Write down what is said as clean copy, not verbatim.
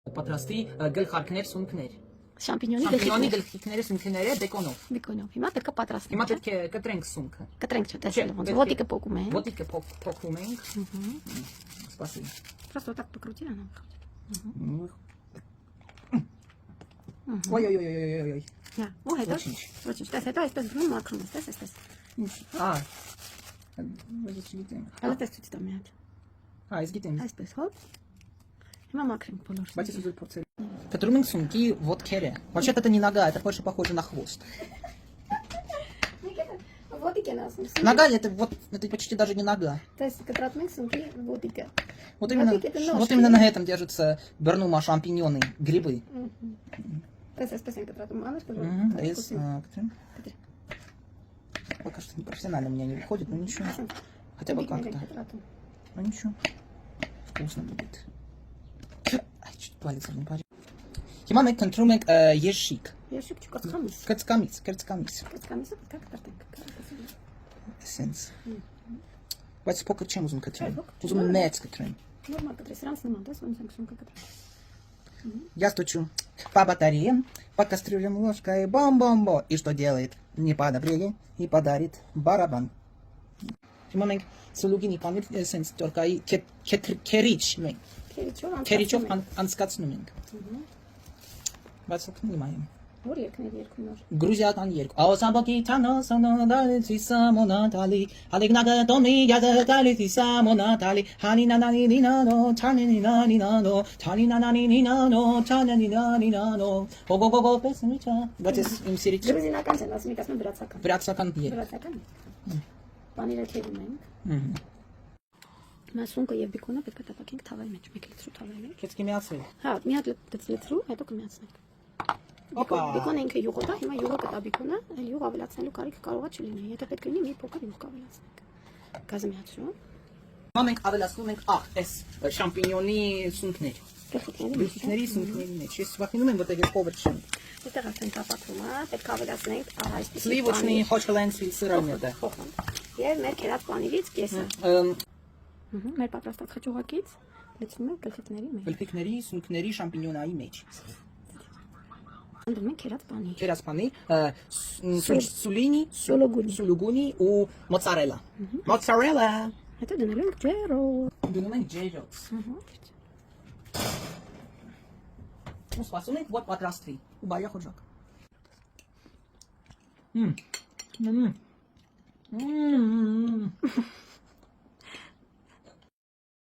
Պատրաստի գլխարկներ, սունկներ։ Շամպինյոնի գլխիկները, սունկները բեկոնով։ Բեկոնով։ Հիմա պետք է պատրաստենք։ Հիմա պետք է կտրենք սունկը։ Կտրենք չէ, տեսել ոնց ոտիկը փոկում ենք։ Ոտիկը փոկում ենք։ Սպասի։ Просто вот так покрути она. Ой-ой-ой-ой-ой-ой։ Նա, ու հետո։ Ոչինչ։ Ոչինչ, տես հետո այսպես բռնում մաքրում ես, տես այսպես։ Ես գիտեմ։ Հələ տես ցույց տամ մի հատ։ Ես գիտեմ։ Այսպես հոп։ Հիմա մաքրենք բոլորը։ Բայց ես ուզում փորձել։ Կտրում ենք սունկի ոտքերը։ Вообще это не нога, это больше похоже на хвост. Ոտիկը նասում։ Нога это вот это почти даже не нога. Տես կտրատում ենք սունկի ոտիկը։ Вот именно на этом держатся бернума, шампиньоны, грибы. Տես այսպես ենք կտրատում, անես Пока что не профессионально у меня не выходит, но ничего. Хотя бы как-то. Ну ничего. Вкусно будет. Ай, чуть палец не парит. Հիմա մենք քննում ենք երշիկ։ Երշիկ չկացկամիս։ Կծկամից։ Կացկամիսը պետք է կտրատենք։ Sense. Բայց փոքր չեմ ուզում կտրեմ։ Ուզում եմ մեծ կտրեմ։ Նորմալ կտրես, սրանց նման, դες ոնց ենք սունկը կտրում։ Я стучу по батарее, по кастрюлям ложкой бом-бом-бо. И что делает? Не по одобрению и подарит барабан. Հիմա մենք սուլուգինի պանիր sense տորկայի քերիչ մենք։ Քերիչով անցկացնում ենք։ Բայց օգնում եմ։ Որ երկներ երկու նոր։ Գրուզիական երգ։ Աոսամբոկի թանոսոնոդալի սամոնատալի Ալիգնագա տոմի յազատալի սամոնատալի Հանինանանինինանո թանինանինանո Թանինանանինինանո թանինանինանո Գոգոգոգո պեսնիչա Բայց ես իմ սիրիչ Գրուզինական չեն ասում, ասում վրացական։ Վրացական երգ։ Վրացական։ Պանիրը քերում ենք։ Հիմա սունկը եւ բիկոնը պետք է տապակենք թավայի մեջ, մեկ լիտրու թավայի մեջ։ Քեզ կմիացվի։ Հա, մի հատ լիտրու, հետո կմիացնենք։ Բիկոնը ինքը յուղ է, հիմա յուղը կտա բիկոնը, այլ յուղ ավելացնելու կարիք կարողա չլինի, եթե պետք լինի մի փոքր յուղ կավելացնենք։ Գազը միացրու։ Հիմա մենք ավելացնում ենք այս շամպինյոնի սունկներ։ Գլխիկների սունկների մեջ։ Ես վախենում եմ, որտեղ ես փոքր չեմ։ Այդտեղ արդեն տապակվում է, պետք է ավելացնենք այսպես։ Սլիվոչնի հոչլենցի սրամյետը։ Եվ մեր կերած պանիրից կեսը։ Մեր պատրաստած խճուղակից լցնում ենք գլխիկների մեջ։ Գլխիկների, սունկների, շամպինյոնայի մեջ։ Անդում ենք կերած պանիր։ Կերած պանիր, սուլինի, սուլուգունի ու մոցարելա։ Մոցարելա։ Հետո դնելու ենք ջերո։ Դնում ենք ջերոց։ Ու սպասում ենք, որ պատրաստվի։ Ու բայա խոջակ։